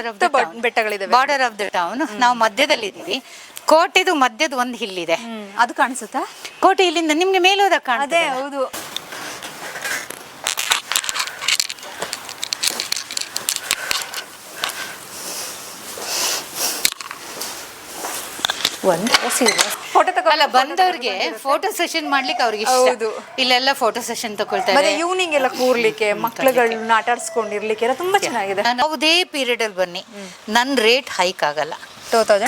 ಬೆಟ್ಟಗಳಿದಾವೆ. Border of the town. ನಾವು ಮಧ್ಯದಲ್ಲಿದ್ದೀವಿ. ಕೋಟೆದು ಮಧ್ಯದ ಒಂದು ಹಿಲ್ ಇದೆ, ಅದು ಕಾಣಿಸುತ್ತಾ? ಕೋಟೆ ಇಲ್ಲಿಂದ ನಿಮ್ಗೆ ಮೇಲೆ ಹೋದಾಗ ಅದೇ, ಕಾಣ್ತದೆ. ಹೌದು. ಫೋಟೋ ಅಲ್ಲ, ಬಂದವ್ರಿಗೆ ಫೋಟೋ ಸೆಷನ್ ಮಾಡ್ಲಿಕ್ಕೆ ಅವ್ರಿಗೆ ಇಷ್ಟ. ಇಲ್ಲೆಲ್ಲ ಫೋಟೋ ಸೆಷನ್ ತಗೊಳ್ತಾರೆ. ಈವ್ನಿಂಗ್ ಎಲ್ಲ ಕೂರ್ಲಿಕ್ಕೆ, ಮಕ್ಳುಗಳನ್ನ ಆಟ ಆಡ್ಸ್ಕೊಂಡಿರ್ಲಿಕ್ಕೆ ಎಲ್ಲ ತುಂಬಾ ಚೆನ್ನಾಗಿದೆ. ಯಾವುದೇ ಪೀರಿಯಡ್ ಅಲ್ಲಿ ಬನ್ನಿ, ನನ್ ರೇಟ್ ಹೈಕ್ ಆಗಲ್ಲ.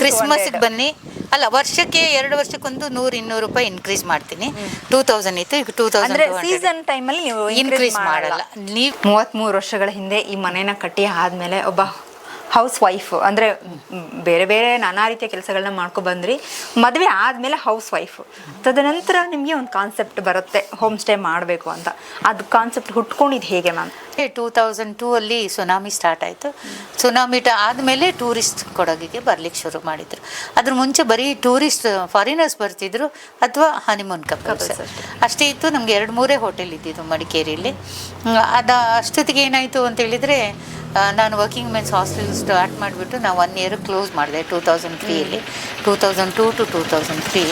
ಕ್ರಿಸ್ಮಸ್ ಬನ್ನಿ, ಅಲ್ಲ ವರ್ಷಕ್ಕೆ 2 ವರ್ಷಕ್ಕೊಂದು 100-200 ರೂಪಾಯಿ ಇನ್ಕ್ರೀಸ್ ಮಾಡ್ತೀನಿ. 2000 ಇತ್ತು, ಈಗ 2000 ಸೀಸನ್ ಟೈಮಲ್ಲಿ ನೀವು ಇನ್ಕ್ರೀಸ್ ಮಾಡಲ್ಲ. ನೀವು 33 ವರ್ಷಗಳ ಹಿಂದೆ ಈ ಮನೆನ ಕಟ್ಟಿ ಆದ್ಮೇಲೆ ಒಬ್ಬ ಹೌಸ್ ವೈಫ್, ಅಂದರೆ ಬೇರೆ ಬೇರೆ ನಾನಾ ರೀತಿಯ ಕೆಲಸಗಳನ್ನ ಮಾಡ್ಕೊ ಬಂದ್ರಿ. ಮದುವೆ ಆದಮೇಲೆ ಹೌಸ್ ವೈಫ್, ತದನಂತರ ನಿಮಗೆ ಒಂದು ಕಾನ್ಸೆಪ್ಟ್ ಬರುತ್ತೆ ಹೋಮ್ ಸ್ಟೇ ಮಾಡಬೇಕು ಅಂತ. ಅದು ಕಾನ್ಸೆಪ್ಟ್ ಹುಟ್ಕೊಂಡಿದ್ದು ಹೇಗೆ ಮ್ಯಾಮ್? 2002 ಅಲ್ಲಿ ಸುನಾಮಿ ಸ್ಟಾರ್ಟ್ ಆಯಿತು. ಸುನಾಮಿ ಆದಮೇಲೆ ಟೂರಿಸ್ಟ್ ಕೊಡಗಿಗೆ ಬರ್ಲಿಕ್ಕೆ ಶುರು ಮಾಡಿದ್ರು. ಅದ್ರ ಮುಂಚೆ ಬರೀ ಟೂರಿಸ್ಟ್ ಫಾರಿನರ್ಸ್ ಬರ್ತಿದ್ರು ಅಥವಾ ಹನಿಮೂನ್ ಕಪಲ್ಸ್ ಅಷ್ಟೇ ಇತ್ತು. ನಮಗೆ 2-3 ಹೋಟೆಲ್ ಇದ್ದಿದ್ದು ಮಡಿಕೇರಿಯಲ್ಲಿ. ಅಷ್ಟೊತ್ತಿಗೆ ಏನಾಯಿತು ಅಂತ ಹೇಳಿದರೆ, ನಾನು ವರ್ಕಿಂಗ್ ಮೆನ್ಸ್ ಹಾಸ್ಟೆಲ್ ಸ್ಟಾರ್ಟ್ ಮಾಡಿಬಿಟ್ಟು ನಾವು 1 ಇಯರ್ ಕ್ಲೋಸ್ ಮಾಡಿದೆ 2003 2002 to 2003.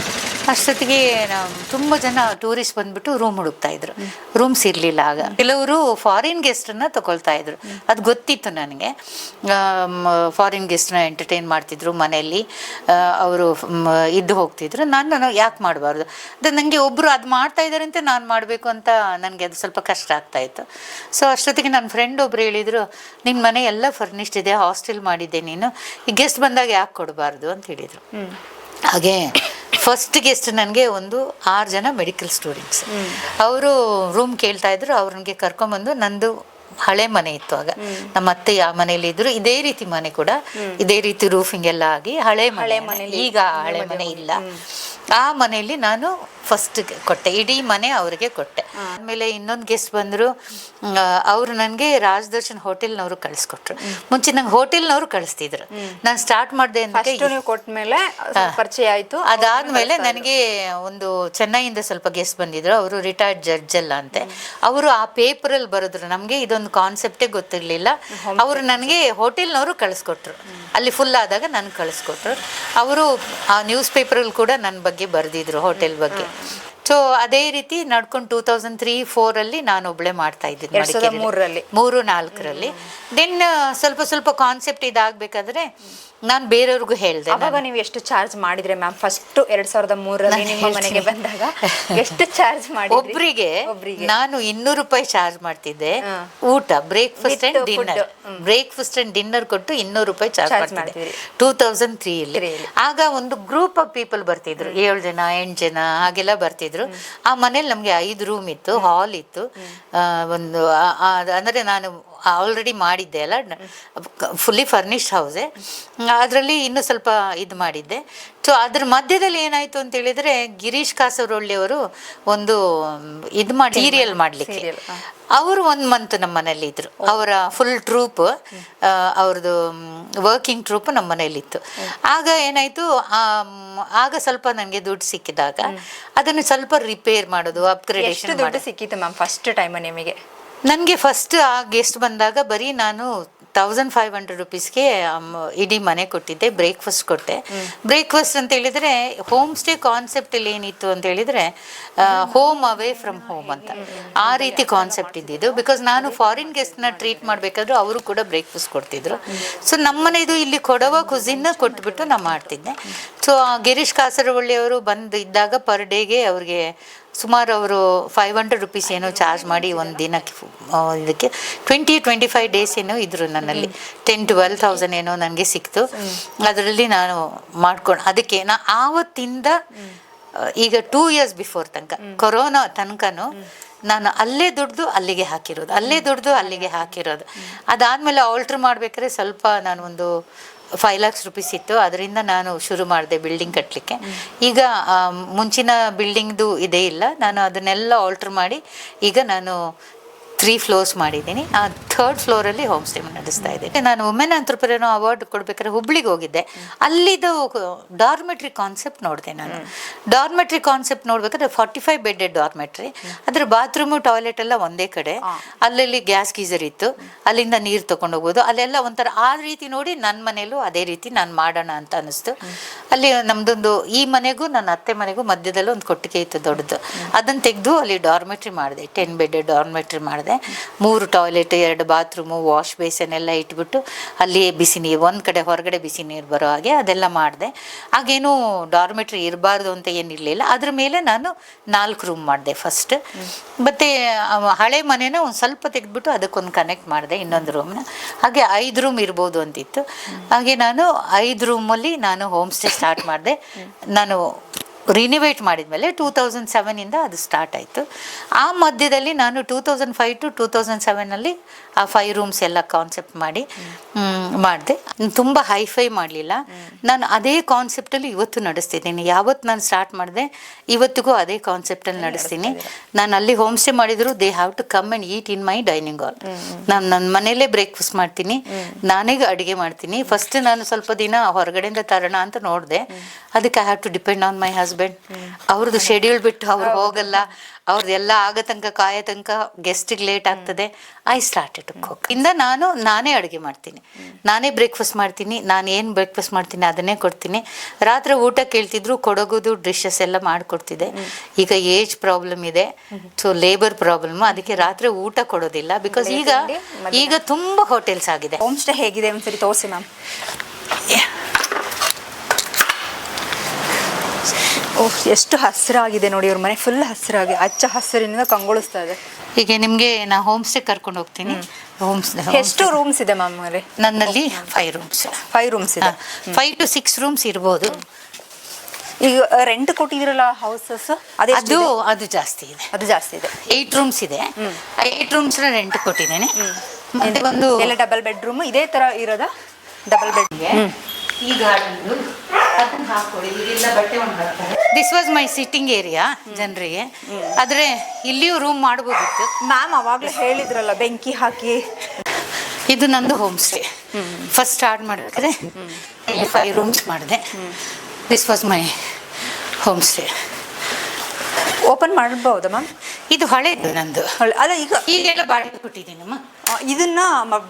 ಅಷ್ಟೊತ್ತಿಗೆ ತುಂಬ ಜನ ಟೂರಿಸ್ಟ್ ಬಂದ್ಬಿಟ್ಟು ರೂಮ್ ಹುಡುಕ್ತಾ ಇದ್ರು. ರೂಮ್ಸ್ ಇರಲಿಲ್ಲ ಆಗ. ಕೆಲವರು ಫಾರಿನ್ ಗೆಸ್ಟನ್ನ ತಗೊಳ್ತಾ ಇದ್ರು. ಅದು ಗೊತ್ತಿತ್ತು ನನಗೆ. ಫಾರಿನ್ ಗೆಸ್ಟ್ನ ಎಂಟರ್ಟೈನ್ ಮಾಡ್ತಿದ್ರು ಮನೆಯಲ್ಲಿ, ಅವರು ಇದ್ದು ಹೋಗ್ತಿದ್ರು. ನಾನು ಯಾಕೆ ಮಾಡಬಾರ್ದು, ಅದು ನನಗೆ ಒಬ್ಬರು ಅದು ಮಾಡ್ತಾ ಇದ್ದಾರೆ ಅಂತ ನಾನು ಮಾಡಬೇಕು ಅಂತ ನನಗೆ ಅದು ಸ್ವಲ್ಪ ಕಷ್ಟ ಆಗ್ತಾಯಿತ್ತು. ಸೊ ಅಷ್ಟೊತ್ತಿಗೆ ನನ್ನ ಫ್ರೆಂಡ್ ಒಬ್ರು ಹೇಳಿದರು, ನಿನ್ನ ಮನೆ ಎಲ್ಲ ಫರ್ನಿಶ್ಡ್ ಇದೆ, ಹಾಸ್ಟೆಲ್ ಮಾಡಿದ್ದೆ ನೀನು, ಈ ಗೆಸ್ಟ್ ಬಂದಾಗ ಯಾಕೆ ಕೊಡಬಾರ್ದು ಅಂತ ಹೇಳಿದರು. ಹಾಗೆ ಫಸ್ಟ್ ಗೆಸ್ಟ್ ನನಗೆ 6 ಜನ ಮೆಡಿಕಲ್ ಸ್ಟೂಡೆಂಟ್ಸ್. ಅವರು ರೂಮ್ ಕೇಳ್ತಾ ಇದ್ರು. ಅವ್ರಿಗೆ ಕರ್ಕೊಂಬಂದು, ನಂದು ಹಳೆ ಮನೆ ಇತ್ತು ಆಗ, ನಮ್ಮ ಅತ್ತೆ ಆ ಮನೇಲಿ ಇದ್ರು. ಇದೇ ರೀತಿ ಮನೆ ಕೂಡ ಇದೇ ರೀತಿ ರೂಫಿಂಗ್ ಎಲ್ಲ ಆಗಿ ಹಳೆ ಮನೆ. ಈಗ ಹಳೆ ಮನೆ ಇಲ್ಲ. ಆ ಮನೆಯಲ್ಲಿ ನಾನು ಫಸ್ಟ್ ಕೊಟ್ಟೆ, ಇಡೀ ಮನೆ ಅವ್ರಿಗೆ ಕೊಟ್ಟೆ. ಆಮೇಲೆ ಇನ್ನೊಂದು ಗೆಸ್ಟ್ ಬಂದರು. ಅವರು ನನಗೆ ರಾಜದರ್ಶನ್ ಹೋಟೆಲ್ನವರು ಕಳಿಸ್ಕೊಟ್ರು. ಮುಂಚೆ ನಂಗೆ ಹೋಟೆಲ್ನವರು ಕಳಿಸ್ತಿದ್ರು. ನಾನು ಸ್ಟಾರ್ಟ್ ಮಾಡಿದೆ ಅಂತ ಕೊಟ್ಮೇಲೆ ಪರಿಚಯ ಆಯಿತು. ಅದಾದ್ಮೇಲೆ ನನಗೆ ಒಂದು ಚೆನ್ನೈಯಿಂದ ಸ್ವಲ್ಪ ಗೆಸ್ಟ್ ಬಂದಿದ್ರು. ಅವರು ರಿಟೈರ್ಡ್ ಜಡ್ಜ್ ಅಲ್ಲ ಅಂತೆ. ಅವರು ಆ ಪೇಪರಲ್ಲಿ ಬರೆದ್ರು. ನಮಗೆ ಇದೊಂದು ಕಾನ್ಸೆಪ್ಟೇ ಗೊತ್ತಿರಲಿಲ್ಲ. ಅವರು ನನಗೆ ಹೋಟೆಲ್ನವರು ಕಳಿಸ್ಕೊಟ್ರು. ಅಲ್ಲಿ ಫುಲ್ ಆದಾಗ ನನಗೆ ಕಳಿಸ್ಕೊಟ್ರು. ಅವರು ಆ ನ್ಯೂಸ್ ಪೇಪರಲ್ಲಿ ಕೂಡ ನನ್ನ ಬಗ್ಗೆ ಬರೆದಿದ್ರು, ಹೋಟೆಲ್ ಬಗ್ಗೆ. ಸೊ ಅದೇ ರೀತಿ ನಡ್ಕೊಂಡು 2003-4 ನಾನು ಒಬ್ಳೆ ಮಾಡ್ತಾ ಇದ್ದೀನಿ 3-4. ದೆನ್ ಸ್ವಲ್ಪ ಕಾನ್ಸೆಪ್ಟ್ ಇದಾಗಬೇಕಾದ್ರೆ ನಾನು ಬೇರೆಯವ್ರಿಗೂ ಹೇಳಿದೆ. ಅವಾಗ ನೀವು ಎಷ್ಟು ಚಾರ್ಜ್ ಮಾಡಿದ್ರೆ ಮ್ಯಾಮ್? ಫಸ್ಟ್ 2003 ನಿಮ್ಮ ಮನೆಗೆ ಬಂದಾಗ ಎಷ್ಟು ಚಾರ್ಜ್ ಮಾಡಿ? ಒಬ್ರಿಗೆ ನಾನು 200 ರೂಪಾಯಿ ಚಾರ್ಜ್ ಮಾಡ್ತಿದ್ದೆ. ಊಟ, ಬ್ರೇಕ್ಫಾಸ್ಟ್ ಅಂಡ್ ಡಿನ್ನರ್ ಕೊಟ್ಟು 200 ರೂಪಾಯಿ ಚಾರ್ಜ್ ಮಾಡ್ತಿದ್ದೆ 2003. ಆಗ ಒಂದು ಗ್ರೂಪ್ ಆಫ್ ಪೀಪಲ್ ಬರ್ತಿದ್ರು, 7 ಜನ 8 ಜನ ಹಾಗೆಲ್ಲ ಬರ್ತಿದ್ರು. ಆ ಮನೇಲಿ ನಮ್ಗೆ 5 ರೂಮ್ ಇತ್ತು, ಹಾಲ್ ಇತ್ತು. ಒಂದು ಅಂದರೆ ನಾನು ಆಲ್ರೆಡಿ ಮಾಡಿದ್ದೆ ಅಲ್ಲ, ಫುಲ್ಲಿ ಫರ್ನಿಶ್ಡ್ ಹೌಸೆ. ಅದರಲ್ಲಿ ಇನ್ನೂ ಸ್ವಲ್ಪ ಇದು ಮಾಡಿದ್ದೆ. ಸೊ ಅದ್ರ ಮಧ್ಯದಲ್ಲಿ ಏನಾಯಿತು ಅಂತ ಹೇಳಿದರೆ, ಗಿರೀಶ್ ಕಾಸರವಳ್ಳಿಯವರು ಒಂದು ಇದು ಮಾಡಿ ಸೀರಿಯಲ್ ಮಾಡಲಿಕ್ಕೆ ಅವರು 1 ಮಂತ್ ನಮ್ಮ ಮನೇಲಿ ಇದ್ರು. ಅವರ ಫುಲ್ ಟ್ರೂಪ್, ಅವ್ರದ್ದು ವರ್ಕಿಂಗ್ ಟ್ರೂಪ್ ನಮ್ಮ ಮನೇಲಿತ್ತು. ಆಗ ಏನಾಯಿತು, ಆಗ ಸ್ವಲ್ಪ ನನಗೆ ದುಡ್ಡು ಸಿಕ್ಕಿದಾಗ ಅದನ್ನು ಸ್ವಲ್ಪ ರಿಪೇರ್ ಮಾಡೋದು, ಅಪ್ಗ್ರೇಡೇಷನ್ ಮಾಡೋದು. ಸಿಕ್ಕಿತ್ತು ಮ್ಯಾಮ್ ಫಸ್ಟ್ ಟೈಮ್ ನಿಮಗೆ? ನನಗೆ ಫಸ್ಟ್ ಆ ಗೆಸ್ಟ್ ಬಂದಾಗ ಬರೀ ನಾನು 1500 ರೂಪೀಸ್ಗೆ ಇಡೀ ಮನೆ ಕೊಟ್ಟಿದ್ದೆ. ಬ್ರೇಕ್ಫಾಸ್ಟ್ ಕೊಟ್ಟೆ. ಬ್ರೇಕ್ಫಾಸ್ಟ್ ಅಂತ ಹೇಳಿದರೆ ಹೋಮ್ ಸ್ಟೇ ಕಾನ್ಸೆಪ್ಟಲ್ಲಿ ಏನಿತ್ತು ಅಂತ ಹೇಳಿದರೆ, ಹೋಮ್ ಅವೇ ಫ್ರಮ್ ಹೋಮ್ ಅಂತ ಆ ರೀತಿ ಕಾನ್ಸೆಪ್ಟ್ ಇದ್ದಿದ್ದು. ಬಿಕಾಸ್ ನಾನು ಫಾರಿನ್ ಗೆಸ್ಟ್ನ ಟ್ರೀಟ್ ಮಾಡಬೇಕಾದ್ರೂ ಅವರು ಕೂಡ ಬ್ರೇಕ್ಫಾಸ್ಟ್ ಕೊಡ್ತಿದ್ರು. ಸೊ ನಮ್ಮನೆದು ಇಲ್ಲಿ ಕೊಡವ ಕುಸಿನ್ನ ಕೊಟ್ಬಿಟ್ಟು ನಾನು ಮಾಡ್ತಿದ್ದೆ. ಸೊ ಗಿರೀಶ್ ಕಾಸರವಳ್ಳಿಯವರು ಬಂದಿದ್ದಾಗ ಪರ್ ಡೇಗೆ ಅವ್ರಿಗೆ ಸುಮಾರು ಅವರು 500 ರೂಪೀಸ್ ಏನೋ ಚಾರ್ಜ್ ಮಾಡಿ ಒಂದು ದಿನಕ್ಕೆ, ಇದಕ್ಕೆ 20-25 ಡೇಸ್ ಏನೋ ಇದ್ರು ನನ್ನಲ್ಲಿ. 10,000-12,000 ಏನೋ ನನಗೆ ಸಿಕ್ತು. ಅದರಲ್ಲಿ ನಾನು ಮಾಡ್ಕೊಂಡು ಅದಕ್ಕೆ ಆವತ್ತಿಂದ ಈಗ 2 years ಬಿಫೋರ್ ತನಕ, ಕೊರೋನಾ ತನಕನೂ ನಾನು ಅಲ್ಲೇ ದುಡ್ದು ಅಲ್ಲಿಗೆ ಹಾಕಿರೋದು. ಅದಾದಮೇಲೆ ಆಲ್ಟ್ರ್ ಮಾಡಬೇಕಾದ್ರೆ ಸ್ವಲ್ಪ ನಾನು ಒಂದು 5 lakhs ರೂಪೀಸ್ ಇತ್ತು. ಅದರಿಂದ ನಾನು ಶುರು ಮಾಡಿದೆ ಬಿಲ್ಡಿಂಗ್ ಕಟ್ಟಲಿಕ್ಕೆ. ಈಗ ಮುಂಚಿನ ಬಿಲ್ಡಿಂಗ್ದು ಇದೇ ಇಲ್ಲ, ನಾನು ಅದನ್ನೆಲ್ಲ ಆಲ್ಟ್ರ್ ಮಾಡಿ ಈಗ ನಾನು 3 ಫ್ಲೋರ್ಸ್ ಮಾಡಿದ್ದೀನಿ. ಆ 3rd ಫ್ಲೋರಲ್ಲಿ ಹೋಮ್ ಸ್ಟೇ ನಡೆಸ್ತಾ ಇದ್ದೀನಿ. ನಾನು ವುಮೆನ್ ಆಂಟ್ರಪ್ರಿನರ್ ಅವಾರ್ಡ್ ಕೊಡ್ಬೇಕಾದ್ರೆ ಹುಬ್ಳಿಗೆ ಹೋಗಿದ್ದೆ. ಅಲ್ಲಿದ್ದು ಡಾರ್ಮೆಟ್ರಿ ಕಾನ್ಸೆಪ್ಟ್ ನೋಡಿದೆ ನಾನು. ಡಾರ್ಮೆಟ್ರಿ ಕಾನ್ಸೆಪ್ಟ್ ನೋಡ್ಬೇಕಾದ್ರೆ 45 ಬೆಡ್ಡೆಡ್ ಡಾರ್ಮೆಟ್ರಿ, ಅದ್ರ ಬಾತ್ರೂಮು ಟಾಯ್ಲೆಟ್ ಎಲ್ಲ ಒಂದೇ ಕಡೆ, ಅಲ್ಲಲ್ಲಿ ಗ್ಯಾಸ್ ಗೀಸರ್ ಇತ್ತು, ಅಲ್ಲಿಂದ ನೀರು ತಗೊಂಡು ಹೋಗ್ಬೋದು. ಅಲ್ಲೆಲ್ಲ ಒಂಥರ ಆ ರೀತಿ ನೋಡಿ ನನ್ನ ಮನೇಲೂ ಅದೇ ರೀತಿ ನಾನು ಮಾಡೋಣ ಅಂತ ಅನಿಸ್ತು. ಅಲ್ಲಿ ನಮ್ದೊಂದು ಈ ಮನೆಗೂ ನನ್ನ ಅತ್ತೆ ಮನೆಗೂ ಮಧ್ಯದಲ್ಲಿ ಒಂದು ಕೊಟ್ಟಿಗೆ ಇತ್ತು ದೊಡ್ಡದು, ಅದನ್ನು ತೆಗೆದು ಅಲ್ಲಿ ಡಾರ್ಮೆಟ್ರಿ ಮಾಡಿದೆ. 10 ಬೆಡ್ಡೆಡ್ ಡಾರ್ಮೆಟ್ರಿ ಮಾಡಿದೆ. 3 ಟಾಯ್ಲೆಟ್, 2 ಬಾತ್ರೂಮು, ವಾಶ್ ಬೇಸನ್ ಎಲ್ಲ ಇಟ್ಬಿಟ್ಟು ಅಲ್ಲಿ ಬಿಸಿ ನೀರು, ಒಂದು ಕಡೆ ಹೊರಗಡೆ ಬಿಸಿ ನೀರು ಬರೋ ಹಾಗೆ ಅದೆಲ್ಲ ಮಾಡಿದೆ. ಹಾಗೇನು ಡಾರ್ಮೆಟ್ರಿ ಇರಬಾರ್ದು ಅಂತ ಏನಿರಲಿಲ್ಲ. ಅದ್ರ ಮೇಲೆ ನಾನು 4 ರೂಮ್ ಮಾಡಿದೆ ಫಸ್ಟ್. ಮತ್ತು ಹಳೆ ಮನೇನ ಒಂದು ಸ್ವಲ್ಪ ತೆಗೆದ್ಬಿಟ್ಟು ಅದಕ್ಕೊಂದು ಕನೆಕ್ಟ್ ಮಾಡಿದೆ ಇನ್ನೊಂದು ರೂಮ್ನ. ಹಾಗೆ 5 ರೂಮ್ ಇರ್ಬೋದು ಅಂತಿತ್ತು. ಹಾಗೆ ನಾನು 5 ರೂಮಲ್ಲಿ ನಾನು ಹೋಮ್ ಸ್ಟೇ ಸ್ಟಾರ್ಟ್ ಮಾಡಿದೆ. ನಾನು ರಿನಿವೇಟ್ ಮಾಡಿದ್ಮೇಲೆ 2007ಇಂದ ಅದು ಸ್ಟಾರ್ಟ್ ಆಯಿತು. ಆ ಮಧ್ಯದಲ್ಲಿ ನಾನು 2005 to 2007ಅಲ್ಲಿ ಆ 5 ರೂಮ್ಸ್ ಎಲ್ಲ ಕಾನ್ಸೆಪ್ಟ್ ಮಾಡಿ ಮಾಡಿದೆ. ತುಂಬ ಹೈಫೈ ಮಾಡಲಿಲ್ಲ. ನಾನು ಅದೇ ಕಾನ್ಸೆಪ್ಟಲ್ಲಿ ಇವತ್ತು ನಡೆಸ್ತಿದ್ದೀನಿ. ಯಾವತ್ತು ನಾನು ಸ್ಟಾರ್ಟ್ ಮಾಡಿದೆ ಇವತ್ತಿಗೂ ಅದೇ ಕಾನ್ಸೆಪ್ಟಲ್ಲಿ ನಡೆಸ್ತೀನಿ. ನಾನು ಅಲ್ಲಿ ಹೋಮ್ ಸ್ಟೇ ಮಾಡಿದ್ರು they have to come and eat in my dining hall. ನಾನು ನನ್ನ ಮನೆಯಲ್ಲೇ ಬ್ರೇಕ್ಫಾಸ್ಟ್ ಮಾಡ್ತೀನಿ, ನಾನೇ ಅಡುಗೆ ಮಾಡ್ತೀನಿ. ಫಸ್ಟ್ ನಾನು ಸ್ವಲ್ಪ ದಿನ ಹೊರಗಡೆಯಿಂದ ತರೋಣ ಅಂತ ನೋಡಿದೆ. ಅದಕ್ಕೆ I have to depend on my husband. ಅವ್ರದ್ದು ಶೆಡ್ಯೂಲ್ ಬಿಟ್ಟು ಅವ್ರು ಹೋಗಲ್ಲ, ಅವ್ರದ್ದೆಲ್ಲ ಆಗೋ ತನಕ ಕಾಯೋ ತನಕ ಗೆಸ್ಟಿಗೆ ಲೇಟ್ ಆಗ್ತದೆ. I started to cook. ನಾನೇ ಅಡುಗೆ ಮಾಡ್ತೀನಿ, ನಾನೇ ಬ್ರೇಕ್ಫಾಸ್ಟ್ ಮಾಡ್ತೀನಿ. ನಾನು ಏನು ಬ್ರೇಕ್ಫಾಸ್ಟ್ ಮಾಡ್ತೀನಿ ಅದನ್ನೇ ಕೊಡ್ತೀನಿ. ರಾತ್ರಿ ಊಟ ಕೇಳ್ತಿದ್ರು, ಕೊಡೋಗೋದು ಡಿಶಸ್ ಎಲ್ಲ ಮಾಡಿಕೊಡ್ತಿದ್ದೆ. ಈಗ ಏಜ್ ಪ್ರಾಬ್ಲಮ್ ಇದೆ, ಸೊ ಲೇಬರ್ ಪ್ರಾಬ್ಲಮ್, ಅದಕ್ಕೆ ರಾತ್ರಿ ಊಟ ಕೊಡೋದಿಲ್ಲ. ಬಿಕಾಸ್ ಈಗ ತುಂಬ ಹೋಟೆಲ್ಸ್ ಆಗಿದೆ. ಹೋಮ್ ಸ್ಟೇ ಹೇಗಿದೆ ಒಂದ್ಸರಿ ತೋರಿಸಿ ಮ್ಯಾಮ್. ಓಹ್, ಎಷ್ಟು ಹಸಿರಾಗಿದೆ ನೋಡಿ. ಅವ್ರ ಮನೆ ಫುಲ್ ಹಸಿರಾಗಿ ಹಚ್ಚ ಹಸಿರಿನಿಂದ ಕಂಗೊಳಿಸ್ತಾ ಇದೆ. ಹೀಗೆ ನಿಮಗೆ ನಾ ಹೋಮ್ ಸ್ಟೇ ಕರ್ಕೊಂಡು ಹೋಗ್ತೀನಿ. ಎಷ್ಟು ರೂಮ್ಸ್ ಇದೆ ಮ್ಯಾಮ್ ಅಲ್ಲಿ? ನನ್ನಲ್ಲಿ 5 ರೂಮ್ಸ್. 5 ರೂಮ್ಸ್ ಇದೆ. 5 to 6 ರೂಮ್ಸ್ ಇರ್ಬೋದು. ಈಗ ರೆಂಟ್ ಕೊಟ್ಟಿದ್ದೀರಲ್ಲ ಹೌಸಸ್, ಅದು ಜಾಸ್ತಿ ಇದೆ. ಅದು ಜಾಸ್ತಿ ಇದೆ. 8 ರೂಮ್ಸ್ ಇದೆ. 8 ರೂಮ್ಸ್ ರೆಂಟ್ ಕೊಟ್ಟಿದ್ದೇನೆ. ಮತ್ತೆ ಒಂದು ಎಲ್ಲ ಡಬಲ್ ಬೆಡ್ರೂಮ್ ಇದೇ ತರ ಇರೋದ? Double bed. ಈ ಗಾರ್ಡನ್ ಅದನ್ನ ಹಾಕೊಳ್ಳಿ, ಇದೆಲ್ಲ ಬಟ್ಟೆ ಒಣಗಾಕ್ತಾರೆ. This was my sitting area ಜನರಿಗೆ. ಆದ್ರೆ ಇಲ್ಲಿಯೂ ರೂಮ್ ಮಾಡ್ಬೋದಿತ್ತು. ಮ್ಯಾಮ್ ಅವಾಗಲೇ ಹೇಳಿದ್ರಲ್ಲ ಬೆಂಕಿ ಹಾಕಿ. ಇದು ನಂದು ಹೋಮ್ ಸ್ಟೇ. ಫಸ್ಟ್ ಸ್ಟಾರ್ಟ್ ಮಾಡಬೇಕಾದ್ರೆ 5 ರೂಮ್ಸ್ ಮಾಡಿದೆ. This was my home stay. Open ಮಾಡ್ಬೋದಾ ಮ್ಯಾಮ್? ಇದು ಹಳೇದು ನಂದು. ಅಲ್ಲ, ಈಗೆಲ್ಲ ಬಾಡಿಗೆ ಕೊಟ್ಟಿದ್ದೀನಮ್ಮ. ಇದನ್ನ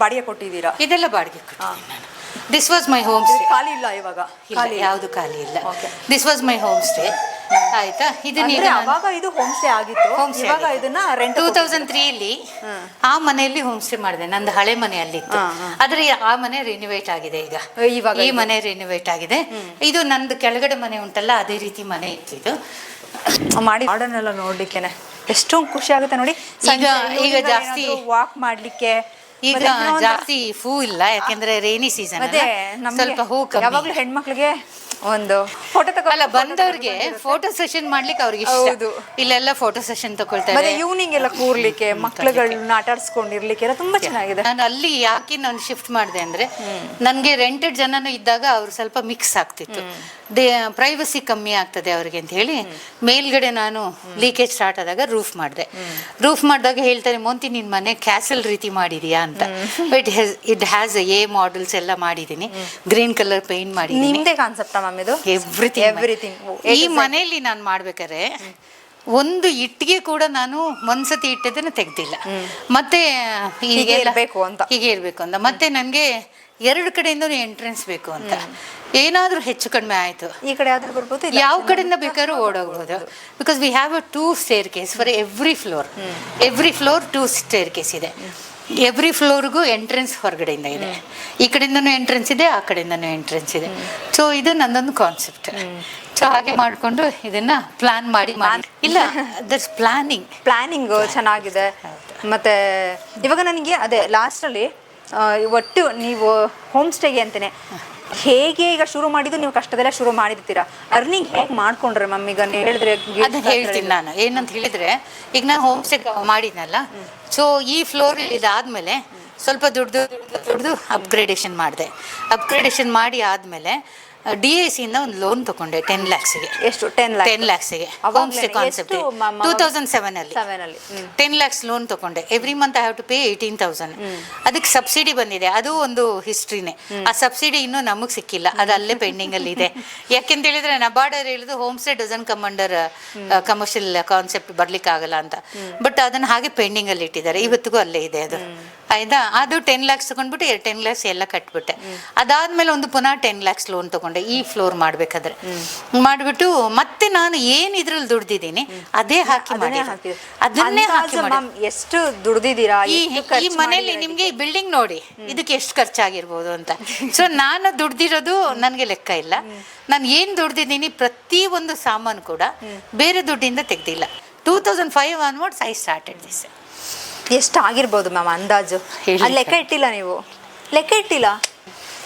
ಬಾಡಿಗೆ ಕೊಟ್ಟಿದ್ದೀರಾ? ಇದೆಲ್ಲ ಬಾಡಿಗೆ ಕೊಟ್ಟಿದ್ದೀನಿ ನಾನು. This was my home stay. ಖಾಲಿ ಇಲ್ಲ ಇವಾಗ? ಯಾವುದು ಖಾಲಿ ಇಲ್ಲ. This was my home stay. ಆಯ್ತಾ? ಅವಾಗ ಇದು ಹೋಮ್ ಸ್ಟೇ ಆಗಿತ್ತು. ಇವಾಗ ಇದನ್ನ ರೆಂಟ್ 2003 ಆ ಮನೆಯಲ್ಲಿ ಹೋಮ್ ಸ್ಟೇ ಮಾಡಿದೆ. ನಂದು ಹಳೆ ಮನೆ ಅಲ್ಲಿತ್ತು. ಆದ್ರೆ ಆ ಮನೆ ರಿನಿವೇಟ್ ಆಗಿದೆ. ಈಗ ಈ ಮನೆ ರಿನಿವೇಟ್ ಆಗಿದೆ. ಇದು ನಂದು ಕೆಳಗಡೆ ಮನೆ ಉಂಟಲ್ಲ, ಅದೇ ರೀತಿ ಮನೆ ಇತ್ತು. ಇದು ಮಾಡಿ ಗಾರ್ಡನ್ ಎಲ್ಲ ನೋಡ್ಲಿಕ್ಕೆನೆ ಎಷ್ಟೊಂದು ಖುಷಿ ಆಗುತ್ತೆ ನೋಡಿ. ಈಗ ಜಾಸ್ತಿ ವಾಕ್ ಮಾಡ್ಲಿಕ್ಕೆ ಈಗ ಜಾಸ್ತಿ ಹೂ ಇಲ್ಲ, ಯಾಕೆಂದ್ರೆ ರೈನಿ ಸೀಸನ್. ಸ್ವಲ್ಪ ಹೂ ಯಾವಾಗ್ಲೂ ಹೆಣ್ಮಕ್ಳಿಗೆ ಒಂದು ಫೋಟೋ ತಗೊಳ್ಳಲ್ಲ, ಬಂದವ್ರಿಗೆ ಫೋಟೋ ಸೆಷನ್ ಮಾಡ್ಲಿಕ್ಕೆ ಅವ್ರಿಗೆ ಇಷ್ಟ. ಇಲ್ಲೆಲ್ಲ ಫೋಟೋ ಸೆಷನ್ ತಗೊಳ್ತಾರೆ. ಈವ್ನಿಂಗ್ ಎಲ್ಲ ಕೂರ್ಲಿಕ್ಕೆ, ಮಕ್ಳುಗಳನ್ನ ಆಟ ಆಡ್ಸ್ಕೊಂಡಿರ್ಲಿಕ್ಕೆ ಎಲ್ಲ ತುಂಬಾ ಚೆನ್ನಾಗಿದೆ. ನಾನು ಅಲ್ಲಿ ಯಾಕೆ ನಾನು ಶಿಫ್ಟ್ ಮಾಡಿದೆ ಅಂದ್ರೆ, ನನ್ಗೆ ರೆಂಟೆಡ್ ಜನನು ಇದ್ದಾಗ ಅವ್ರು ಸ್ವಲ್ಪ ಮಿಕ್ಸ್ ಆಗ್ತಿತ್ತು. ಪ್ರೈವಸಿ ಕಮ್ಮಿ ಆಗ್ತದೆ ಅವ್ರಿಗೆ ಅಂತ ಹೇಳಿ ಮೇಲ್ಗಡೆ ನಾನು ಲೀಕೇಜ್ ಸ್ಟಾರ್ಟ್ ಆದಾಗ ರೂಫ್ ಮಾಡಿದೆ. ರೂಫ್ ಮಾಡಿದಾಗ ಹೇಳ್ತಾರೆ, ಮೋಂತಿ ನಿನ್ ಮನೆ ಕ್ಯಾಸಲ್ ರೀತಿ ಮಾಡಿದೀಯಾ ಅಂತ. But it has A models ಎಲ್ಲ ಮಾಡಿದ್ದೀನಿ. ಗ್ರೀನ್ ಕಲರ್ ಪೇಂಟ್ ಮಾಡಿದ್ದೀನಿ. ನಿಮ್ದೇ ಕಾನ್ಸೆಪ್ಟ್ ಮ್ಯಾಮ್ ಇದು? ಎವ್ರಿಥಿಂಗ್. ಈ ಮನೆಯಲ್ಲಿ ನಾನು ಮಾಡ್ಬೇಕಾದ್ರೆ ಒಂದು ಇಟ್ಟಿಗೆ ಕೂಡ ನಾನು ಒಂದ್ಸತಿ ಇಟ್ಟಿದ್ದನ್ನು ತೆಗ್ದಿಲ್ಲ. ಮತ್ತೆ ಹೀಗೆ ಇರಬೇಕು ಅಂತ. ಮತ್ತೆ ನನಗೆ 2 ಕಡೆಯಿಂದ ಎಂಟ್ರೆನ್ಸ್ ಬೇಕು ಅಂತ. ಏನಾದ್ರೂ ಹೆಚ್ಚು ಕಡಿಮೆ ಆಯ್ತು, ಈ ಕಡೆ ಆದ್ರೂ ಬರ್ಬೋದು, ಯಾವ ಕಡೆಯಿಂದ ಬೇಕಾದ್ರೂ ಓಡೋಗ್ಬೋದು. Because we have a 2 staircase for every floor. 2 staircase ಇದೆ. ಎವ್ರಿ ಫ್ಲೋರ್ಗೂ ಎಂಟ್ರೆನ್ಸ್ ಹೊರಗಡೆಯಿಂದ ಇದೆ. ಈ ಕಡೆಯಿಂದನೂ ಎಂಟ್ರೆನ್ಸ್ ಇದೆ, ಆ ಕಡೆಯಿಂದನೂ ಎಂಟ್ರೆನ್ಸ್ ಇದೆ. ಸೊ ಇದು ನನ್ನೊಂದು ಕಾನ್ಸೆಪ್ಟ್. ಸೊ ಹಾಗೆ ಮಾಡಿಕೊಂಡು ಇದನ್ನ ಪ್ಲಾನ್ ಮಾಡಿ ಇಲ್ಲ, ದಟ್ಸ್ ಪ್ಲಾನಿಂಗ್ ಚೆನ್ನಾಗಿದೆ. ಮತ್ತೆ ಇವಾಗ ನನಗೆ ಅದೇ ಲಾಸ್ಟಲ್ಲಿ ಒಟ್ಟು ನೀವು ಹೋಮ್ ಸ್ಟೇಗೆ ಅಂತಾನೆ ಹೇಗೆ ಈಗ ಶುರು ಮಾಡಿದ್ದು, ನೀವು ಕಷ್ಟದಲ್ಲೇ ಶುರು ಮಾಡಿರ್ತೀರಾ, ಅರ್ನಿಂಗ್ ಹೇಗೆ ಮಾಡ್ಕೊಂಡ್ರೆ ಮ್ಯಾಮ್? ಈಗ ಹೇಳಿದ್ರೆ ಅದನ್ನ ಹೇಳ್ತೀನಿ ನಾನು. ಏನಂತ ಹೇಳಿದ್ರೆ, ಈಗ ನಾನು ಹೋಮ್ ಸ್ಟೇ ಮಾಡಿದ್ನಲ್ಲ, ಸೊ ಈ ಫ್ಲೋರ್ ಇದಾದ್ಮೇಲೆ ಸ್ವಲ್ಪ ದುಡ್ದು ಅಪ್ಗ್ರೇಡೇಷನ್ ಮಾಡಿದೆ. ಅಪ್ಗ್ರೇಡೇಷನ್ ಮಾಡಿ ಆದಮೇಲೆ DIC ಇಂದ ಒಂದು ಲೋನ್ ತಗೊಂಡೆ 10 lakhsಗೆ. ಎಷ್ಟು 10 lakhsಗೆ ಹೋಮ್ ಸ್ಟೇ ಕಾನ್ಸೆಪ್ಟ್ 2007 ಅಲ್ಲಿ 10 lakhs ಲೋನ್ ತಗೊಂಡೆ. Every month I have to pay 18,000. ಅದಕ್ಕೆ ಸಬ್ಸಿಡಿ ಬಂದಿದೆ, ಅದು ಒಂದು ಹಿಸ್ಟ್ರಿನೇ. ಆ ಸಬ್ಸಿಡಿ ಇನ್ನೂ ನಮಗೆ ಸಿಕ್ಕಿಲ್ಲ, ಅದು ಅಲ್ಲೇ ಪೆಂಡಿಂಗ್ ಅಲ್ಲಿ ಇದೆ. ಯಾಕೆಂತ ಹೇಳಿದ್ರೆ ನಬಾರ್ಡ್ ಅವ್ರು ಹೇಳಿದ್ರು home stay doesn't come under commercial concept ಬರ್ಲಿಕ್ಕೆ ಆಗಲ್ಲ ಅಂತ. ಬಟ್ ಅದನ್ನ ಹಾಗೆ ಪೆಂಡಿಂಗ್ ಅಲ್ಲಿ ಇಟ್ಟಿದ್ದಾರೆ, ಇವತ್ತಿಗೂ ಅಲ್ಲೇ ಇದೆ ಅದು. ಆಯ್ತಾ, ಅದು 10 lakhs ತಗೊಂಡ್ಬಿಟ್ಟು 10 lakhs ಎಲ್ಲ ಕಟ್ಬಿಟ್ಟೆ. ಅದಾದ್ಮೇಲೆ ಒಂದು ಪುನಃ 10 lakhs ಲೋನ್ ತಗೊಂಡೆ ಈ ಫ್ಲೋರ್ ಮಾಡ್ಬೇಕಾದ್ರೆ. ಮಾಡಿಬಿಟ್ಟು ಮತ್ತೆ ನಾನು ಏನ್ ಇದ್ರಲ್ಲಿ ದುಡ್ದಿದ್ದೀನಿ ಅದೇ ಹಾಕಿ ಅದನ್ನೇ ಹಾಕಿ. ಎಷ್ಟು ದುಡ್ದಿದ್ದೀರಾ ಈ ಮನೇಲಿ ನಿಮ್ಗೆ ಈ ಬಿಲ್ಡಿಂಗ್ ನೋಡಿ ಇದಕ್ಕೆ ಎಷ್ಟು ಖರ್ಚಾಗಿರ್ಬೋದು ಅಂತ. ಸೊ ನಾನು ದುಡ್ದಿರೋದು ನನಗೆ ಲೆಕ್ಕ ಇಲ್ಲ. ನಾನು ಏನ್ ದುಡ್ದಿದ್ದೀನಿ ಪ್ರತಿ ಒಂದು ಸಾಮಾನು ಕೂಡ ಬೇರೆ ದುಡ್ಡಿಂದ ತೆಗ್ದಿಲ್ಲ. 2005 ಆನ್ವರ್ಡ್ಸ್ ಐ ಸ್ಟಾರ್ಟೆಡ್ ದಿಸ್. ಎಷ್ಟು ಆಗಿರ್ಬೋದು ಮ್ಯಾಮ್ ಅಂದಾಜು? ಲೆಕ್ಕ ಇಟ್ಟಿಲ್ಲ ನೀವು? ಲೆಕ್ಕ ಇಟ್ಟಿಲ್ಲ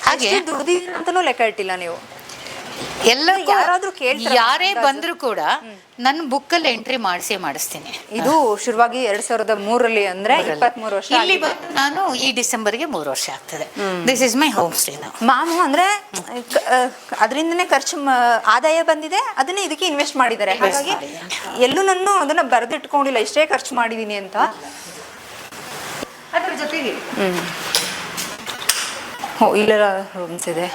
ಹಾಗೆ ದುಡ್ದಿದ್ದೀರ ಅಂತನೂ ಲೆಕ್ಕ ಇಟ್ಟಿಲ್ಲ ನೀವು? ಎಲ್ಲ ಯಾರಾದ್ರೂ ಕೇಳ್ತಾರೆ, ಯಾರೇ ಬಂದ್ರು ಕೂಡ ನನ್ನ ಬುಕ್ಕಲ್ಲಿ ಎಂಟ್ರಿ ಮಾಡಿಸ್ತೀನಿ. ಇದು ಶುರುವಾಗಿ 2003 ಅಂದ್ರೆ 23 ವರ್ಷ. ಇಲ್ಲಿ ನಾನು ಈ ಡಿಸೆಂಬರ್ಗೆ 3 ವರ್ಷ ಆಗ್ತದೆ. This is my home stay. ಮಾಮು ಅಂದ್ರೆ ಅದರಿಂದನೇ ಖರ್ಚು ಆದಾಯ ಬಂದಿದೆ, ಅದನ್ನೇ ಇದಕ್ಕೆ ಇನ್ವೆಸ್ಟ್ ಮಾಡಿದ್ದಾರೆ. ಹಾಗಾಗಿ ಎಲ್ಲೂ ನಾನು ಅದನ್ನ ಬರೆದಿಟ್ಕೊಂಡಿಲ್ಲ ಇಷ್ಟೇ ಖರ್ಚು ಮಾಡಿದೀನಿ ಅಂತ. ಅದ್ರ ಜೊತೆಗೆ ಇಲ್ಲೆಲ್ಲ ರೂಮ್ಸ್ ಇದೆ.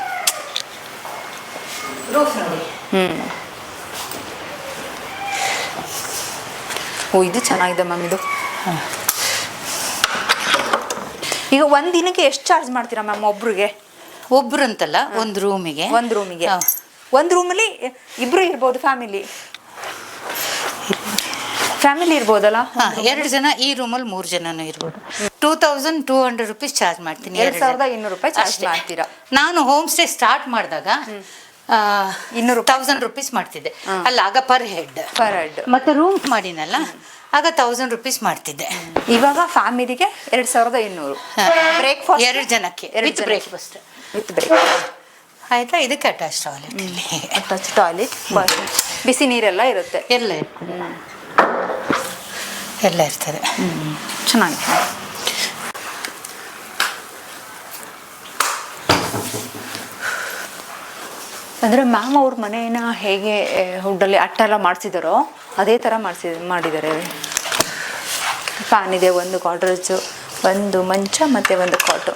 ಓ ಇದು ಚೆನ್ನಾಗಿದೆ ಮ್ಯಾಮ್. ಇದು ಈಗ ಒಂದ್ ದಿನಕ್ಕೆ ಎಷ್ಟು ಚಾರ್ಜ್ ಮಾಡ್ತೀರಾ ಮ್ಯಾಮ್ ಒಬ್ರಿಗೆ? ಒಬ್ರು ಅಂತಲ್ಲ, ಒಂದು ರೂಮಿಗೆ. ಒಂದು ರೂಮಲ್ಲಿ ಇಬ್ರು ಇರ್ಬೋದು, ಫ್ಯಾಮಿಲಿ ಇರ್ಬೋದಲ್ಲ? 2 ಜನ ಈ ರೂಮಲ್ಲಿ 3 ಜನನೂ ಇರ್ಬೋದು. 2200 rupees ಚಾರ್ಜ್ ಮಾಡ್ತೀನಿ. 2200 ರೂಪಾಯಿ ಚಾರ್ಜ್ ಮಾಡ್ತೀರಾ? ನಾನು ಹೋಮ್ ಸ್ಟೇ ಸ್ಟಾರ್ಟ್ ಮಾಡಿದಾಗ 1000 rupees ಮಾಡ್ತಿದ್ದೆ ಅಲ್ಲ, ಆಗ ಪರ್ ಹೆಡ್. ಮತ್ತೆ ರೂಮ್ ಮಾಡಿನಲ್ಲ ಆಗ 1000 rupees ಮಾಡ್ತಿದ್ದೆ. ಇವಾಗ ಫ್ಯಾಮಿಲಿಗೆ 2200. ಬ್ರೇಕ್ಫಾಸ್ಟ್ 2 ಜನಕ್ಕೆ ವಿತ್ ಬ್ರೇಕ್ಫಾಸ್ಟ್. ಆಯ್ತಾ? ಇದಕ್ಕೆ ಅಟ್ಯಾಚ್ ಟಾಯ್ಲೆಟ್, ಬಿಸಿ ನೀರೆಲ್ಲ ಇರುತ್ತೆ, ಎಲ್ಲ ಇರ್ತದೆ. ಚೆನ್ನಾಗಿದೆ. ಅಂದರೆ ಮ್ಯಾಮ್ ಅವ್ರ ಮನೇನ ಹೇಗೆ ಹುಡ್ಡಲ್ಲಿ ಅಟ್ಟೆಲ್ಲ ಮಾಡಿಸಿದಾರೋ ಅದೇ ಥರ ಮಾಡಿದ್ದಾರೆ. ಫ್ಯಾನ್ ಇದೆ, ಒಂದು ಗಾಡ್ರೇಜು, ಒಂದು ಮಂಚ ಮತ್ತು ಒಂದು ಕಾಟು.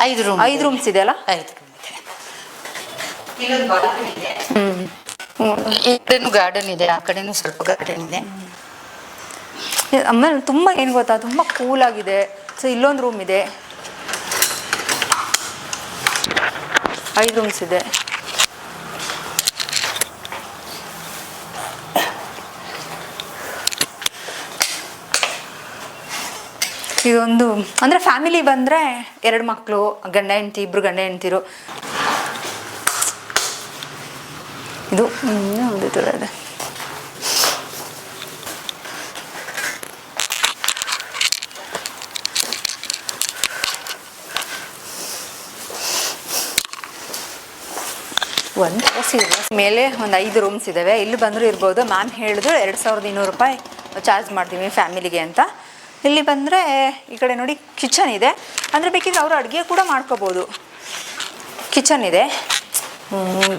5 ರೂಮ್ಸ್ ಇದೆ ಅಲ್ಲ? 5 ರೂಮ್ ಇದೆ. ಇಲ್ಲೊಂದು ಬಾಲ್ಕನಿ ಇದೆ. ಈ ಕಡೆನೂ ಗಾರ್ಡನ್ ಇದೆ, ಆ ಕಡೆನೂ ಸ್ವಲ್ಪ ಗಾರ್ಡನ್ ಇದೆ. ಆಮೇಲೆ ತುಂಬ ಏನು ಗೊತ್ತಾ, ತುಂಬ ಕೂಲಾಗಿದೆ. ಸೊ ಇಲ್ಲೊಂದು ರೂಮ್ ಇದೆ, 5 ರೂಮ್ಸ್ ಇದೆ. ಇದೊಂದು ಅಂದರೆ ಫ್ಯಾಮಿಲಿ ಬಂದರೆ 2 ಮಕ್ಕಳು, ಗಂಡ ಹೆಂಡತಿ, ಇಬ್ಬರು ಗಂಡ ಹೆಂಡತಿರು. ಇದು ಒಂದು ಥರ ಇದೆ. ಮೇಲೆ ಒಂದು 5 ರೂಮ್ಸ್ ಇದ್ದಾವೆ. ಇಲ್ಲಿ ಬಂದರೂ ಇರ್ಬೋದು. ಮ್ಯಾಮ್ ಹೇಳಿದ್ರು 2200 ರೂಪಾಯಿ ಚಾರ್ಜ್ ಮಾಡ್ತೀವಿ ಫ್ಯಾಮಿಲಿಗೆ ಅಂತ. ಇಲ್ಲಿ ಬಂದರೆ ಈ ಕಡೆ ನೋಡಿ ಕಿಚನ್ ಇದೆ, ಅಂದರೆ ಬೇಕಿದ್ರೆ ಅವರು ಅಡುಗೆ ಕೂಡ ಮಾಡ್ಕೋಬೋದು. ಕಿಚನ್ ಇದೆ,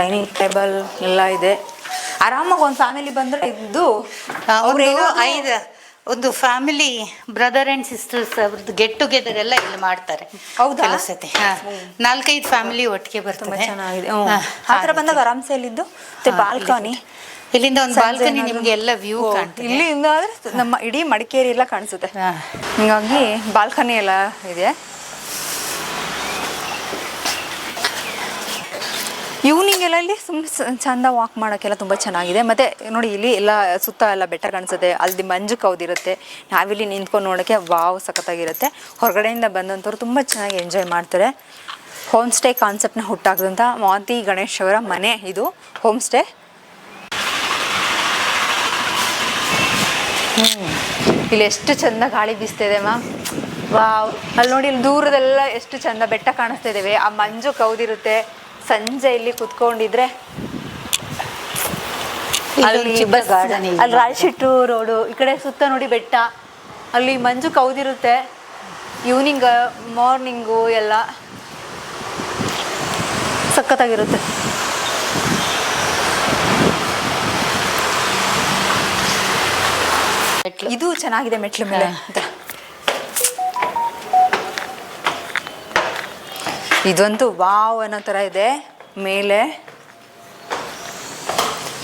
ಡೈನಿಂಗ್ ಟೇಬಲ್ ಎಲ್ಲ ಇದೆ. ಆರಾಮಾಗಿ ಒಂದು ಫ್ಯಾಮಿಲಿ ಬಂದರೆ ಇದ್ದು ಒಂದು ಫ್ಯಾಮಿಲಿ ಬ್ರದರ್ ಆ್ಯಂಡ್ ಸಿಸ್ಟರ್ಸ್ ಅವ್ರದ್ದು ಗೆಟ್ ಟುಗೆದರ್ ಎಲ್ಲ ಇಲ್ಲಿ ಮಾಡ್ತಾರೆ. ಹೌದಾ? ಸತಿ 4-5 ಫ್ಯಾಮಿಲಿ ಒಟ್ಟಿಗೆ ಬರ್ತದೆ. ಚೆನ್ನಾಗಿದೆ. ಆ ಥರ ಬಂದಾಗ ಆರಾಮ್ಸೆ ಇಲ್ಲಿದ್ದು ಮತ್ತೆ ಬಾಲ್ಕನಿ, ಇಲ್ಲಿಂದ ಒಂದು ಬಾಲ್ಕನಿ ನಿಮಗೆ ಎಲ್ಲ ವ್ಯೂ ಕಾಣ್ತದೆ. ಇಲ್ಲಿಂದ ಆದರೆ ನಮ್ಮ ಇಡೀ ಮಡಿಕೇರಿ ಎಲ್ಲ ಕಾಣಿಸುತ್ತೆ. ಹೀಗಾಗಿ ಬಾಲ್ಕನಿ ಎಲ್ಲ ಇದೆ. ಈವ್ನಿಂಗ್ ಎಲ್ಲ ಇಲ್ಲಿ ಚಂದ ವಾಕ್ ಮಾಡೋಕ್ಕೆಲ್ಲ ತುಂಬ ಚೆನ್ನಾಗಿದೆ. ಮತ್ತು ನೋಡಿ ಇಲ್ಲಿ ಎಲ್ಲ ಸುತ್ತ ಎಲ್ಲ ಬೆಟ್ಟ ಕಾಣಿಸುತ್ತೆ, ಅಲ್ಲಿ ಮಂಜು ಕೌದಿರುತ್ತೆ. ನಾವಿಲ್ಲಿ ನಿಂತ್ಕೊಂಡು ನೋಡೋಕ್ಕೆ ವಾವ್ ಸಖತ್ತಾಗಿರುತ್ತೆ. ಹೊರಗಡೆಯಿಂದ ಬಂದಂಥವ್ರು ತುಂಬ ಚೆನ್ನಾಗಿ ಎಂಜಾಯ್ ಮಾಡ್ತಾರೆ. ಹೋಮ್ ಸ್ಟೇ ಕಾನ್ಸೆಪ್ಟ್ನ ಹುಟ್ಟಾಕಿದಂಥ ಮಾಂತಿ ಗಣೇಶ್ ಅವರ ಮನೆ ಇದು ಹೋಮ್ ಸ್ಟೇ. ಇಲ್ಲಿ ಎಷ್ಟು ಚಂದ ಗಾಳಿ ಬೀಸ್ತಿದೆ ಮ್ಯಾಮ್. ವಾವ್, ಅಲ್ಲಿ ನೋಡಿ ಇಲ್ಲಿ ದೂರದೆಲ್ಲ ಎಷ್ಟು ಚಂದ ಬೆಟ್ಟ ಕಾಣಿಸ್ತಾ ಇದ್ದೇವೆ. ಆ ಮಂಜು ಕೌದಿರುತ್ತೆ. ಸಂಜೆ ಇಲ್ಲಿ ಕುತ್ಕೊಂಡಿದ್ರೆ ಅಲ್ಲಿ ರಾಯಶೆಟ್ಟು ರೋಡು, ಈ ಕಡೆ ಸುತ್ತ ನೋಡಿ ಬೆಟ್ಟ, ಅಲ್ಲಿ ಮಂಜು ಕೌದಿರುತ್ತೆ. ಈವ್ನಿಂಗ್ ಮಾರ್ನಿಂಗು ಎಲ್ಲ ಸಖತ್ತಾಗಿರುತ್ತೆ. ಇದು ಚೆನ್ನಾಗಿದೆ ಮೆಟ್ಲು ಮೇಲೆ ಅಂತ. ಇದಂತೂ ವಾವ್ ಅನ್ನೋ ಥರ ಇದೆ. ಮೇಲೆ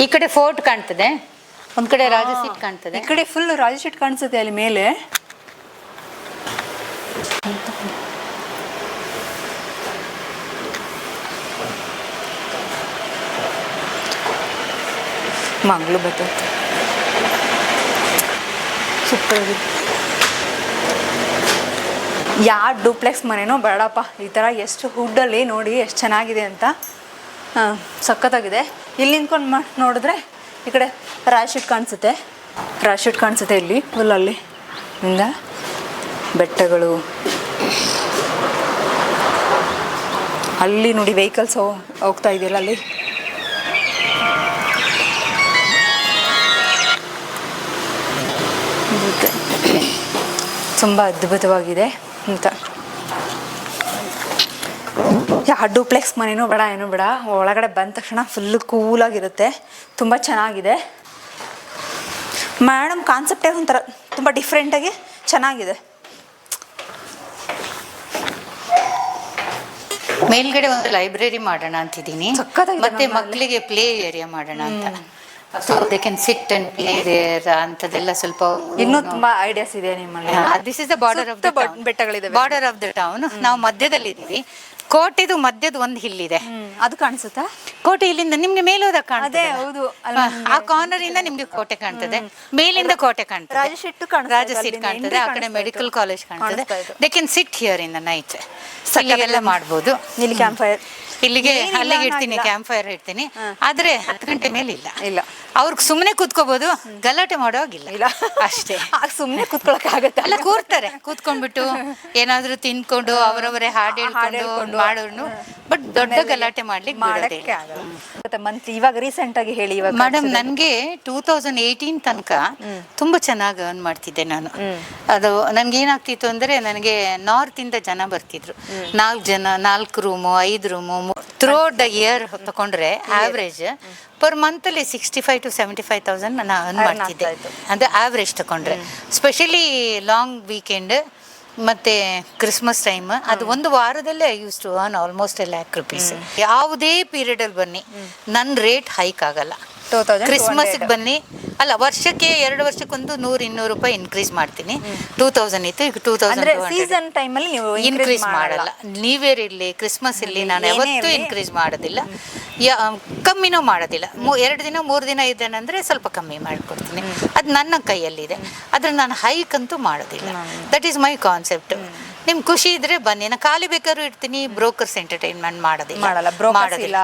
ಈ ಕಡೆ ಫೋರ್ಟ್ ಕಾಣ್ತದೆ, ಒಂದ್ ಕಡೆ ರಾಜ ಸೀಟ್ ಕಾಣ್ತದೆ, ಈ ಕಡೆ ಫುಲ್ ರಾಜ ಸೀಟ್ ಕಾಣಿಸುತ್ತೆ ಅಲ್ಲಿ ಮೇಲೆ. ಮಂಗ್ಳು ಬರ್ತೈತೆ ಸೂಪರ್ ಆಗಿದೆ. ಯಾವ ಡೂಪ್ಲೆಕ್ಸ್ ಮನೆನೋ ಬೇಡಪ್ಪ, ಈ ಥರ ಎಷ್ಟು ಹುಡ್ಡಲ್ಲಿ ನೋಡಿ ಎಷ್ಟು ಚೆನ್ನಾಗಿದೆ ಅಂತ. ಸಖತ್ತಾಗಿದೆ. ಇಲ್ಲಿ ನಿಂತ್ಕೊಂಡು ನೋಡಿದ್ರೆ ಈ ಕಡೆ ರಾಶೀಟ್ ಕಾಣಿಸುತ್ತೆ, ರಾಶೀಟ್ ಕಾಣಿಸುತ್ತೆ ಇಲ್ಲಿ ಫುಲ್. ಅಲ್ಲಿ ಇಂದ ಬೆಟ್ಟಗಳು, ಅಲ್ಲಿ ನೋಡಿ ವೆಹಿಕಲ್ಸ್ ಹೋಗ್ತಾ ಇದೆಯಲ್ಲ ಅಲ್ಲಿ. ತುಂಬ ಅದ್ಭುತವಾಗಿದೆ ಅಂತ. ಯಾವ ಡೂಪ್ಲೆಕ್ಸ್ ಮನೇನೂ ಬೇಡ, ಏನೂ ಬೇಡ. ಒಳಗಡೆ ಬಂದ ತಕ್ಷಣ ಫುಲ್ಲು ಕೂಲಾಗಿರುತ್ತೆ, ತುಂಬ ಚೆನ್ನಾಗಿದೆ. ಮೇಡಮ್ ಕಾನ್ಸೆಪ್ಟೇ ಒಂಥರ ತುಂಬ ಡಿಫ್ರೆಂಟಾಗಿ ಚೆನ್ನಾಗಿದೆ. ಮೇಲ್ಗಡೆ ಒಂದು ಲೈಬ್ರರಿ ಮಾಡೋಣ ಅಂತಿದ್ದೀನಿ, ಸಖತ್ತಾಗಿದೆ. ಮತ್ತೆ ಮಕ್ಕಳಿಗೆ ಪ್ಲೇ ಏರಿಯಾ ಮಾಡೋಣ ಅಂತ. So they can sit and play there ಅಂತದೆಲ್ಲ ಸ್ವಲ್ಪ ಇನ್ನೂ ತುಂಬಾ ಐಡಿಯಾಸ್ ಇದೆ ನಿಮ್ಮಲ್ಲಿ. This is the border of the ಬೆಟ್ಟಗಳಿದೆ, ಬಾರ್ಡರ್ ಆಫ್ ದ ಟೌನ್. ನಾವು ಮಧ್ಯದಲ್ಲಿ ಇದ್ದೀವಿ. ಕೋಟೆದು ಮಧ್ಯದ ಒಂದು ಹಿಲ್ ಇದೆ, ಅದು ಕಾಣಿಸುತ್ತಾ? ಕೋಟೆ ಇಲ್ಲಿಂದ ನಿಮ್ಗೆ ಮೇಲೋದಾಗ ಕಾಣ್ತದೆ. ಹೌದು, ಆ ಕಾರ್ನರ್ ಇಂದ ನಿಮ್ಗೆ ಕೋಟೆ ಕಾಣ್ತದೆ, ಮೇಲಿಂದ ಕೋಟೆ ಕಾಣ್ತದೆ, ರಾಜ ಸೀಟ್ ಕಾಣ್ತದೆ, ಆ ಕಡೆ ಮೆಡಿಕಲ್ ಕಾಲೇಜ್ ಕಾಣ್ತದೆ. They can sit here in the night. ಇಲ್ಲಿಗೆಲ್ಲ ಮಾಡ್ಬೋದು. ಇಲ್ಲಿ ಕ್ಯಾಂಪ್ ಫೈರ್ ಇಲ್ಲಿಗೆ ಅಲ್ಲಿಗೆ ಇಡ್ತೀನಿ, ಕ್ಯಾಂಪ್ ಫೈರ್ ಇಡ್ತೀನಿ. ಆದ್ರೆ 10 ಗಂಟೆ ಮೇಲೆ ಇಲ್ಲ. ಅವ್ರಿಗೆ ಸುಮ್ಮನೆ ಕೂತ್ಕೋಬಹುದು, ಗಲಾಟೆ ಮಾಡೋಗಿಲ್ಲ. ಇಲ್ಲ ಅಷ್ಟೇ, ಸುಮ್ಮನೆ ಕೂತ್ಕೊಳಕ್ ಆಗತ್ತೆ? ಅಲ್ಲ, ಕೂರ್ತಾರೆ. ಕೂತ್ಕೊಂಡ್ಬಿಟ್ಟು ಏನಾದ್ರು ತಿನ್ಕೊಂಡು ಅವರವರೇ ಹಾಡು ಹೇಳ್ಕೊಂಡು ಮಾಡೋರು. ಬಟ್ ದೊಡ್ಡ ಗಲಾಟೆ ಮಾಡ್ಲಿಕ್ಕೆ ಮಂತ್ಲಿ ಇವಾಗ ರೀಸೆಂಟ್ ಆಗಿ ಹೇಳಿ. ಇವಾಗ ಮೇಡಮ್ ನನ್ಗೆ 2018 ತನಕ ತುಂಬಾ ಚೆನ್ನಾಗಿ ಅರ್ನ್ ಮಾಡ್ತಿದ್ದೆ ನಾನು. ಅದು ನನ್ಗೆ ಏನಾಗ್ತಿತ್ತು ಅಂದ್ರೆ, ನನಗೆ ನಾರ್ತ್ ಇಂದ ಜನ ಬರ್ತಿದ್ರು. 4 ಜನ, 4 room, 5 room throughout the year ತಗೊಂಡ್ರೆ ಆವ್ರೇಜ್ ಪರ್ ಮಂತ್ ಅಲ್ಲಿ 65,000 to 75,000 ನಾನು ಅರ್ನ್ ಮಾಡ್ತಿದ್ದೆ. ಅದು ಆವ್ರೇಜ್ ತಗೊಂಡ್ರೆ. ಸ್ಪೆಷಲಿ ಲಾಂಗ್ ವೀಕೆಂಡ್ ಮತ್ತೆ ಕ್ರಿಸ್ಮಸ್ ಟೈಮ್, ಅದು ಒಂದು ವಾರದಲ್ಲೇ I use to earn almost ₹1,00,000. ಯಾವುದೇ ಪೀರಿಯಡ್ ಅಲ್ಲಿ ಬನ್ನಿ ನನ್ನ ರೇಟ್ ಹೈಕ್ ಆಗಲ್ಲ. ಕ್ರಿಸ್ಮಸ್ ಬನ್ನಿ, ಅಲ್ಲ ವರ್ಷಕ್ಕೆ 2 ವರ್ಷಕ್ಕೊಂದು ₹100-200 ಇನ್ಕ್ರೀಸ್ ಮಾಡ್ತೀನಿ. 2000 ಇತ್ತು, ಈಗ 2200 ಇನ್ಕ್ರೀಸ್ ಮಾಡಲ್ಲ. ನ್ಯೂ ಇಯರ್ ಇರಲಿ, ಕ್ರಿಸ್ಮಸ್ ಇರಲಿ, ನಾನು ಯಾವತ್ತೂ ಇನ್ಕ್ರೀಸ್ ಮಾಡೋದಿಲ್ಲ, ಕಮ್ಮಿನೂ ಮಾಡೋದಿಲ್ಲ. 2 ದಿನ 3 ದಿನ ಇದ್ದೇನೆಂದ್ರೆ ಸ್ವಲ್ಪ ಕಮ್ಮಿ ಮಾಡಿಕೊಡ್ತೀನಿ. ಅದು ನನ್ನ ಕೈಯಲ್ಲಿದೆ, ಆದ್ರೆ ನಾನು ಹೈಕ್ ಅಂತೂ ಮಾಡೋದಿಲ್ಲ. That is my concept. ನಿಮ್ಗೆ ಖುಷಿ ಇದ್ರೆ ಬನ್ನಿ, ನಾನು ಖಾಲಿ ಬೇಕಾದ್ರೂ ಇಡ್ತೀನಿ. ಬ್ರೋಕರ್ಸ್ ಎಂಟರ್ಟೈನ್ಮೆಂಟ್ ಮಾಡೋದಿಲ್ಲ.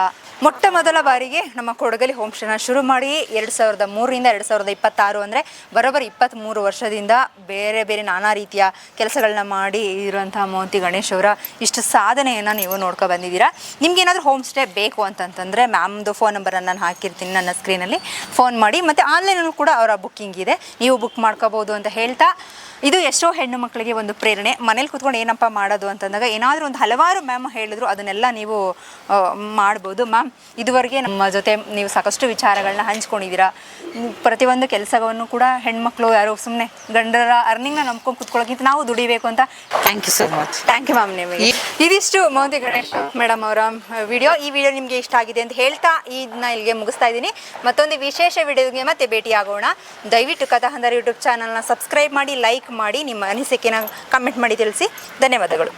ಮೊಟ್ಟ ಮೊದಲ ಬಾರಿಗೆ ನಮ್ಮ ಕೊಡಗಲಿ ಹೋಮ್ ಸ್ಟೇನ ಶುರು ಮಾಡಿ 2003ರಿಂದ 2026 ಅಂದರೆ ಬರೋಬ್ಬರಿ 23 ವರ್ಷದಿಂದ ಬೇರೆ ಬೇರೆ ನಾನಾ ರೀತಿಯ ಕೆಲಸಗಳನ್ನ ಮಾಡಿ ಇರುವಂತಹ ಮೋಂತಿ ಗಣೇಶ್ ಅವರ ಇಷ್ಟು ಸಾಧನೆಯನ್ನು ನೀವು ನೋಡ್ಕೊ ಬಂದಿದ್ದೀರಾ. ನಿಮ್ಗೆ ಏನಾದರೂ ಹೋಮ್ ಸ್ಟೇ ಬೇಕು ಅಂತಂತಂದರೆ ಮ್ಯಾಮ್ದು ಫೋನ್ ನಂಬರನ್ನು ನಾನು ಹಾಕಿರ್ತೀನಿ ನನ್ನ ಸ್ಕ್ರೀನಲ್ಲಿ. ಫೋನ್ ಮಾಡಿ, ಮತ್ತು ಆನ್ಲೈನಲ್ಲೂ ಕೂಡ ಅವರ ಬುಕ್ಕಿಂಗ್ ಇದೆ, ನೀವು ಬುಕ್ ಮಾಡ್ಕೋಬೋದು ಅಂತ ಹೇಳ್ತಾ, ಇದು ಎಷ್ಟೋ ಹೆಣ್ಣು ಮಕ್ಕಳಿಗೆ ಒಂದು ಪ್ರೇರಣೆ. ಮನೇಲಿ ಕೂತ್ಕೊಂಡು ಏನಪ್ಪ ಮಾಡೋದು ಅಂತಂದಾಗ ಏನಾದರೂ ಒಂದು ಹಲವಾರು ಮ್ಯಾಮ್ ಹೇಳಿದ್ರು, ಅದನ್ನೆಲ್ಲ ನೀವು ಮಾಡ್ಬೋದು. ಮ್ಯಾಮ್, ಇದುವರೆಗೆ ನಮ್ಮ ಜೊತೆ ನೀವು ಸಾಕಷ್ಟು ವಿಚಾರಗಳನ್ನ ಹಂಚ್ಕೊಂಡಿದ್ದೀರಾ. ಪ್ರತಿಯೊಂದು ಕೆಲಸವನ್ನು ಕೂಡ ಹೆಣ್ಮಕ್ಳು ಯಾರು ಸುಮ್ಮನೆ ಗಂಡರ ಅರ್ನಿಂಗ್ನ ನಂಬ್ಕೊಂಡು ಕೂತ್ಕೊಳ್ಳೋಕ್ಕಿಂತ ನಾವು ದುಡಿಬೇಕು ಅಂತ. Thank you so much. Thank you ma'am. ನಿಮಗೆ ಇದಿಷ್ಟು ಮೋಂತಿ ಗಣೇಶ್ ಮೇಡಮ್ ಅವರ ವಿಡಿಯೋ. ಈ ವಿಡಿಯೋ ನಿಮಗೆ ಇಷ್ಟ ಆಗಿದೆ ಅಂತ ಹೇಳ್ತಾ ಇದನ್ನ ಇಲ್ಲಿಗೆ ಮುಗಿಸ್ತಾ ಇದ್ದೀನಿ. ಮತ್ತೊಂದು ವಿಶೇಷ ವಿಡಿಯೋಗೆ ಮತ್ತೆ ಭೇಟಿಯಾಗೋಣ. ದಯವಿಟ್ಟು ಕಥಾಹಂದರ ಯೂಟ್ಯೂಬ್ ಚಾನಲ್ನ ಸಬ್ಸ್ಕ್ರೈಬ್ ಮಾಡಿ, ಲೈಕ್ ಮಾಡಿ, ನಿಮ್ಮ ಅನಿಸಿಕೆನ ಕಮೆಂಟ್ ಮಾಡಿ ತಿಳಿಸಿ. ಧನ್ಯವಾದಗಳು.